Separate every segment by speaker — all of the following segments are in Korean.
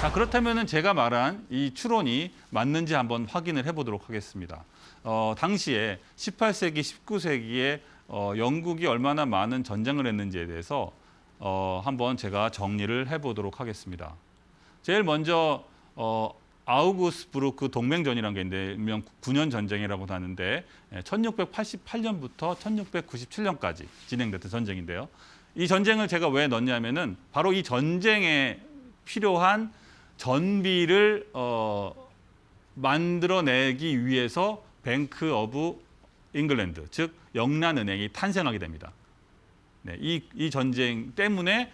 Speaker 1: 자, 그렇다면은 제가 말한 이 추론이 맞는지 한번 확인을 해보도록 하겠습니다. 당시에 18세기, 19세기에 영국이 얼마나 많은 전쟁을 했는지에 대해서 한번 제가 정리를 해보도록 하겠습니다. 제일 먼저 아우구스부르크 동맹전이라는 게 있는데 일명 9년 전쟁이라고 하는데 1688년부터 1697년까지 진행됐던 전쟁인데요. 이 전쟁을 제가 왜 넣냐면은 바로 이 전쟁에 필요한 전비를 만들어내기 위해서 뱅크 오브 잉글랜드, 즉 영란은행이 탄생하게 됩니다. 네, 이 전쟁 때문에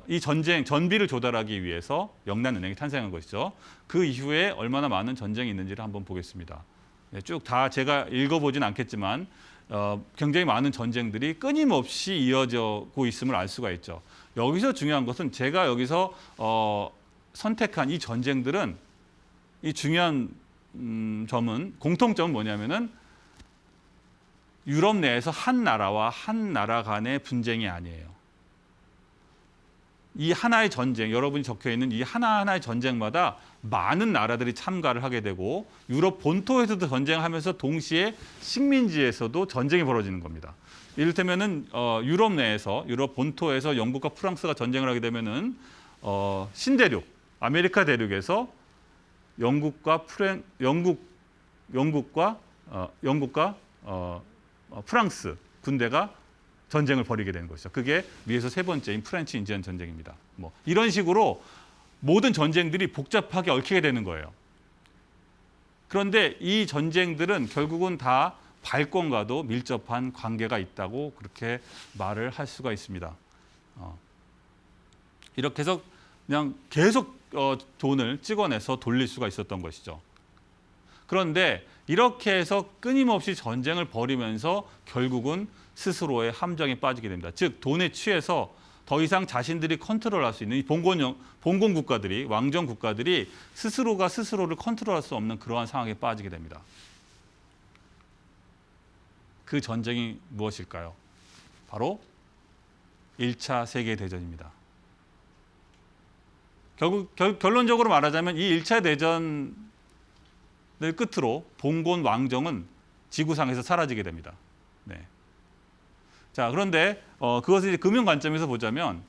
Speaker 1: 이 전비를 조달하기 위해서 영란은행이 탄생한 것이죠. 그 이후에 얼마나 많은 전쟁이 있는지를 한번 보겠습니다. 네, 쭉 다 제가 읽어보진 않겠지만 굉장히 많은 전쟁들이 끊임없이 이어지고 있음을 알 수가 있죠. 여기서 중요한 것은 제가 여기서 선택한 이 전쟁들은 이 중요한 공통점은 뭐냐면은 유럽 내에서 한 나라와 한 나라 간의 분쟁이 아니에요. 이 하나의 전쟁, 여러분이 적혀 있는 이 하나하나의 전쟁마다 많은 나라들이 참가를 하게 되고 유럽 본토에서도 전쟁하면서 동시에 식민지에서도 전쟁이 벌어지는 겁니다. 이를테면은 유럽 내에서 유럽 본토에서 영국과 프랑스가 전쟁을 하게 되면은 신대륙, 아메리카 대륙에서 영국과 프랑스 군대가 전쟁을 벌이게 되는 것이죠. 그게 위에서 세 번째인 프렌치 인디언 전쟁입니다. 뭐 이런 식으로 모든 전쟁들이 복잡하게 얽히게 되는 거예요. 그런데 이 전쟁들은 결국은 다 발권과도 밀접한 관계가 있다고 그렇게 말을 할 수가 있습니다. 이렇게 해서 그냥 계속 돈을 찍어내서 돌릴 수가 있었던 것이죠. 그런데 이렇게 해서 끊임없이 전쟁을 벌이면서 결국은 스스로의 함정에 빠지게 됩니다. 즉 돈에 취해서 더 이상 자신들이 컨트롤할 수 있는 이 봉건 국가들이, 왕정 국가들이 스스로가 스스로를 컨트롤할 수 없는 그러한 상황에 빠지게 됩니다. 그 전쟁이 무엇일까요? 바로 1차 세계대전입니다. 결론적으로 말하자면 이 1차 대전을 끝으로 봉건 왕정은 지구상에서 사라지게 됩니다. 네. 자, 그런데 그것을 이제 금융 관점에서 보자면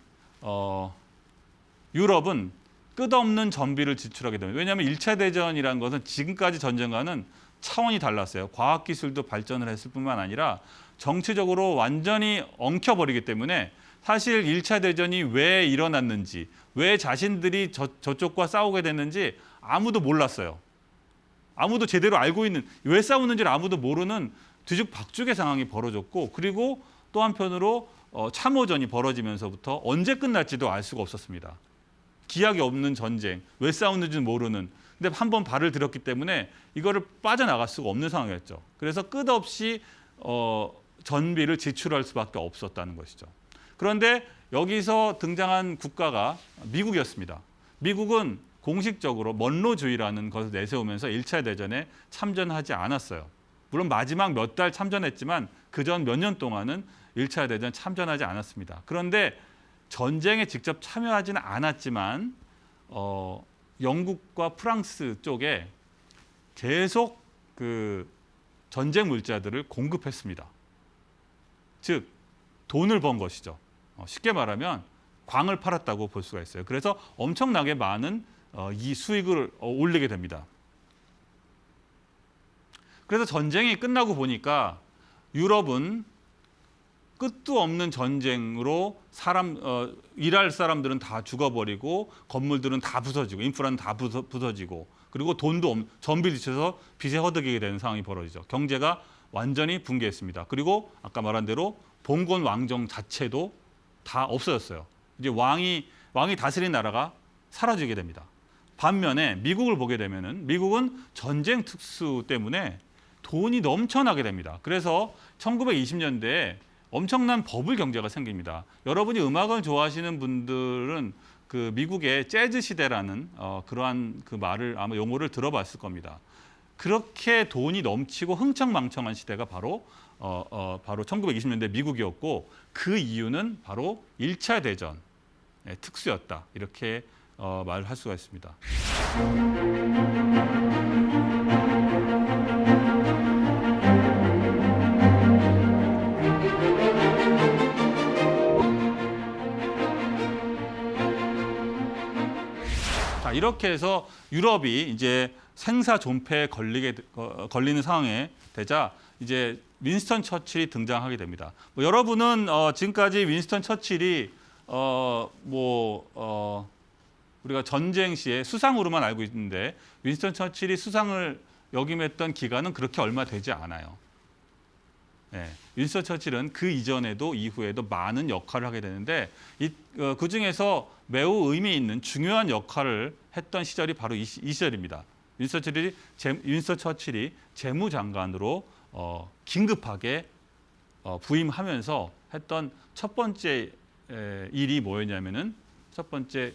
Speaker 1: 유럽은 끝없는 전비를 지출하게 됩니다. 왜냐하면 1차 대전이라는 것은 지금까지 전쟁과는 차원이 달랐어요. 과학기술도 발전을 했을 뿐만 아니라 정치적으로 완전히 엉켜버리기 때문에 사실 1차 대전이 왜 일어났는지, 왜 자신들이 저쪽과 싸우게 됐는지 아무도 몰랐어요. 아무도 제대로 알고 있는, 왜 싸우는지를 아무도 모르는 뒤죽박죽의 상황이 벌어졌고, 그리고 또 한편으로 참호전이 벌어지면서부터 언제 끝날지도 알 수가 없었습니다. 기약이 없는 전쟁, 왜 싸우는지는 모르는. 근데 한 번 발을 들였기 때문에 이거를 빠져나갈 수가 없는 상황이었죠. 그래서 끝없이 전비를 지출할 수밖에 없었다는 것이죠. 그런데 여기서 등장한 국가가 미국이었습니다. 미국은 공식적으로 먼로주의라는 것을 내세우면서 1차 대전에 참전하지 않았어요. 물론 마지막 몇 달 참전했지만 그전 몇 년 동안은 1차 대전 참전하지 않았습니다. 그런데 전쟁에 직접 참여하지는 않았지만 영국과 프랑스 쪽에 계속 그 전쟁 물자들을 공급했습니다. 즉 돈을 번 것이죠. 쉽게 말하면 광을 팔았다고 볼 수가 있어요. 그래서 엄청나게 많은 이 수익을 올리게 됩니다. 그래서 전쟁이 끝나고 보니까 유럽은 끝도 없는 전쟁으로 일할 사람들은 다 죽어버리고 건물들은 다 부서지고 인프라는 다 부서지고 그리고 돈도 전비를 지쳐서 빚에 허덕이게 되는 상황이 벌어지죠. 경제가 완전히 붕괴했습니다. 그리고 아까 말한 대로 봉건 왕정 자체도 다 없어졌어요. 이제 왕이 다스린 나라가 사라지게 됩니다. 반면에 미국을 보게 되면은 미국은 전쟁 특수 때문에 돈이 넘쳐나게 됩니다. 그래서 1920년대에 엄청난 버블 경제가 생깁니다. 여러분이 음악을 좋아하시는 분들은 그 미국의 재즈 시대라는 그러한 그 말을 아마 용어를 들어봤을 겁니다. 그렇게 돈이 넘치고 흥청망청한 시대가 바로 1920년대 미국이었고 그 이유는 바로 1차 대전의 특수였다. 이렇게 말을 할 수가 있습니다. 자, 이렇게 해서 유럽이 이제 생사 존폐에 걸리는 상황에 되자 이제 윈스턴 처칠이 등장하게 됩니다. 여러분은 지금까지 윈스턴 처칠이 우리가 전쟁 시에 수상으로만 알고 있는데 윈스턴 처칠이 수상을 역임했던 기간은 그렇게 얼마 되지 않아요. 네, 윈스턴 처칠은 그 이전에도 이후에도 많은 역할을 하게 되는데 그 중에서 매우 의미 있는 중요한 역할을 했던 시절이 바로 이 시절입니다. 윈스턴 처칠이 재무장관으로 긴급하게 부임하면서 했던 첫 번째 일이 뭐였냐면은 첫 번째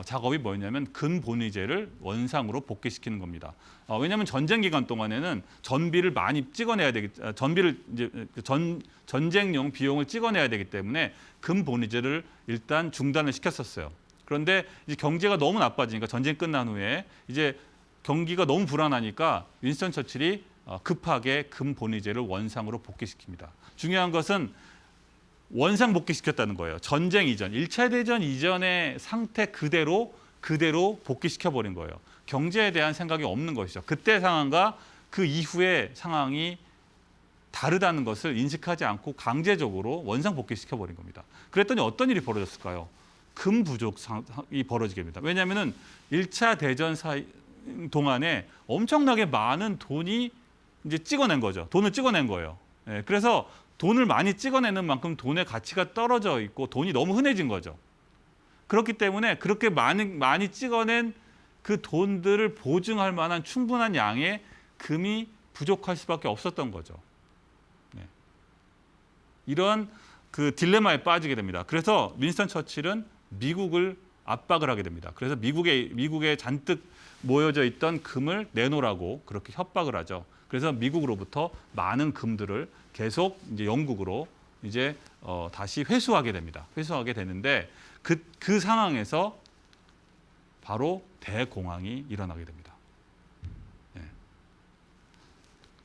Speaker 1: 작업이 뭐였냐면 근본위제를 원상으로 복귀시키는 겁니다. 왜냐하면 전쟁 기간 동안에는 전비를 많이 찍어내야 전비를 이제 전쟁용 비용을 찍어내야 되기 때문에 근본위제를 일단 중단을 시켰었어요. 그런데 이제 경제가 너무 나빠지니까 전쟁 끝난 후에 이제 경기가 너무 불안하니까 윈스턴 처칠이 급하게 근본위제를 원상으로 복귀시킵니다. 중요한 것은 원상 복귀시켰다는 거예요. 전쟁 이전, 1차 대전 이전의 상태 그대로 복귀시켜버린 거예요. 경제에 대한 생각이 없는 것이죠. 그때 상황과 그 이후의 상황이 다르다는 것을 인식하지 않고 강제적으로 원상 복귀시켜버린 겁니다. 그랬더니 어떤 일이 벌어졌을까요? 금 부족이 벌어지게 됩니다. 왜냐하면 1차 대전 동안에 엄청나게 많은 돈이 이제 찍어낸 거죠. 돈을 찍어낸 거예요. 그래서 돈을 많이 찍어내는 만큼 돈의 가치가 떨어져 있고 돈이 너무 흔해진 거죠. 그렇기 때문에 그렇게 많이 찍어낸 그 돈들을 보증할 만한 충분한 양의 금이 부족할 수밖에 없었던 거죠. 이런 그 딜레마에 빠지게 됩니다. 그래서 윈스턴 처칠은 미국을 압박을 하게 됩니다. 그래서 미국에 잔뜩 모여져 있던 금을 내놓으라고 그렇게 협박을 하죠. 그래서 미국으로부터 많은 금들을 계속 이제 영국으로 이제 다시 회수하게 됩니다. 회수하게 되는데 그 상황에서 바로 대공황이 일어나게 됩니다.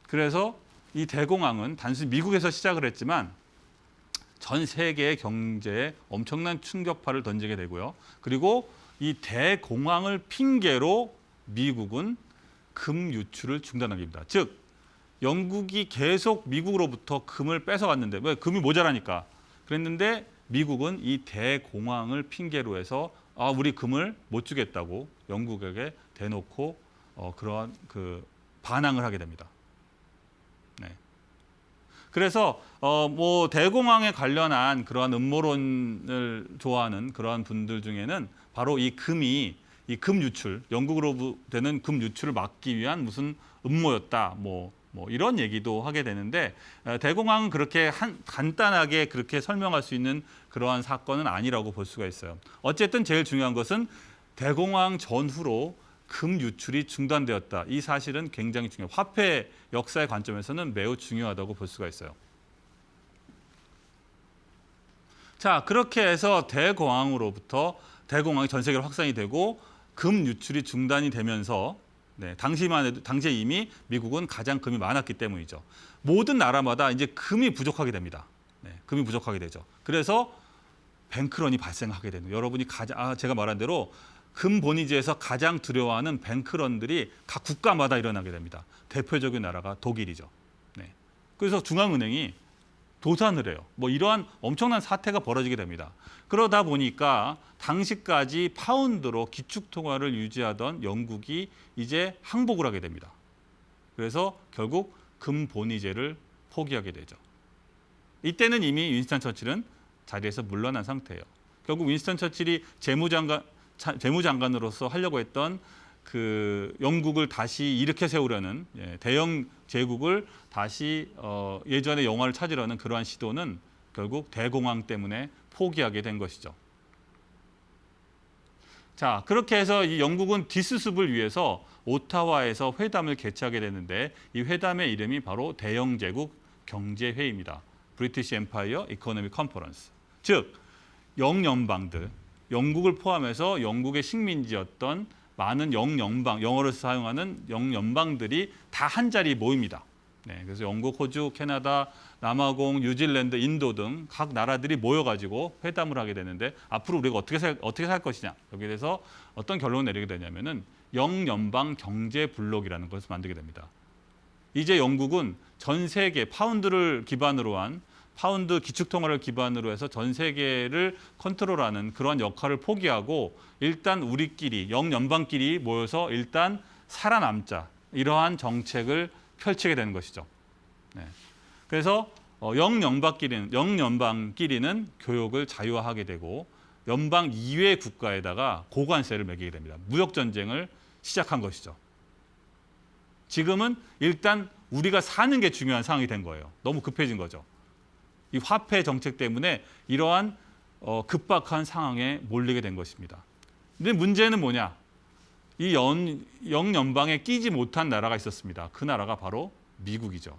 Speaker 1: 그래서 이 대공황은 단순히 미국에서 시작을 했지만 전 세계의 경제에 엄청난 충격파를 던지게 되고요. 그리고 이 대공황을 핑계로 미국은 금 유출을 중단하게 됩니다. 즉 영국이 계속 미국으로부터 금을 뺏어갔는데 왜 금이 모자라니까 그랬는데 미국은 이 대공황을 핑계로 해서 우리 금을 못 주겠다고 영국에게 대놓고 그러한 그 반항을 하게 됩니다. 그래서 대공황에 관련한 그러한 음모론을 좋아하는 그러한 분들 중에는 바로 이 금 유출, 영국으로 되는 금 유출을 막기 위한 무슨 음모였다, 뭐 이런 얘기도 하게 되는데 대공황은 그렇게 간단하게 그렇게 설명할 수 있는 그러한 사건은 아니라고 볼 수가 있어요. 어쨌든 제일 중요한 것은 대공황 전후로 금 유출이 중단되었다. 이 사실은 굉장히 중요해요. 화폐 역사의 관점에서는 매우 중요하다고 볼 수가 있어요. 자, 그렇게 해서 대공황이 전 세계로 확산이 되고 금 유출이 중단이 되면서 당시에 이미 미국은 가장 금이 많았기 때문이죠. 모든 나라마다 이제 금이 부족하게 됩니다. 금이 부족하게 되죠. 그래서 뱅크런이 발생하게 되는 여러분이 제가 말한 대로 금 본위제에서 가장 두려워하는 뱅크런들이 각 국가마다 일어나게 됩니다. 대표적인 나라가 독일이죠. 그래서 중앙은행이 도산을 해요. 이러한 엄청난 사태가 벌어지게 됩니다. 그러다 보니까 당시까지 파운드로 기축통화를 유지하던 영국이 이제 항복을 하게 됩니다. 그래서 결국 금 본위제를 포기하게 되죠. 이때는 이미 윈스턴 처칠은 자리에서 물러난 상태예요. 결국 윈스턴 처칠이 재무장관으로서 하려고 했던 그 영국을 다시 일으켜 세우려는 대영 제국을 다시 예전의 영화를 찾으려는 그러한 시도는 결국 대공황 때문에 포기하게 된 것이죠. 자, 그렇게 해서 이 영국은 뒷수습을 위해서 오타와에서 회담을 개최하게 되는데 이 회담의 이름이 바로 대영 제국 경제회의입니다. 브리티시 엠파이어 이코노미 컨퍼런스. 즉 영연방들 영국을 포함해서 영국의 식민지였던 많은 영연방, 영어를 사용하는 영연방들이 다 한 자리에 모입니다. 네, 그래서 영국, 호주, 캐나다, 남아공, 뉴질랜드, 인도 등 각 나라들이 모여가지고 회담을 하게 되는데 앞으로 우리가 어떻게 살 것이냐 여기에 대해서 어떤 결론을 내리게 되냐면은 영연방 경제 블록이라는 것을 만들게 됩니다. 이제 영국은 전 세계 파운드를 기반으로 한 파운드 기축통화를 기반으로 해서 전 세계를 컨트롤하는 그러한 역할을 포기하고 일단 우리끼리 영연방끼리 모여서 일단 살아남자 이러한 정책을 펼치게 되는 것이죠. 네. 그래서 영연방끼리는 교역을 자유화하게 되고 연방 이외 국가에다가 고관세를 매기게 됩니다. 무역 전쟁을 시작한 것이죠. 지금은 일단 우리가 사는 게 중요한 상황이 된 거예요. 너무 급해진 거죠. 이 화폐 정책 때문에 이러한 급박한 상황에 몰리게 된 것입니다. 근데 문제는 뭐냐? 이 영연방에 끼지 못한 나라가 있었습니다. 그 나라가 바로 미국이죠.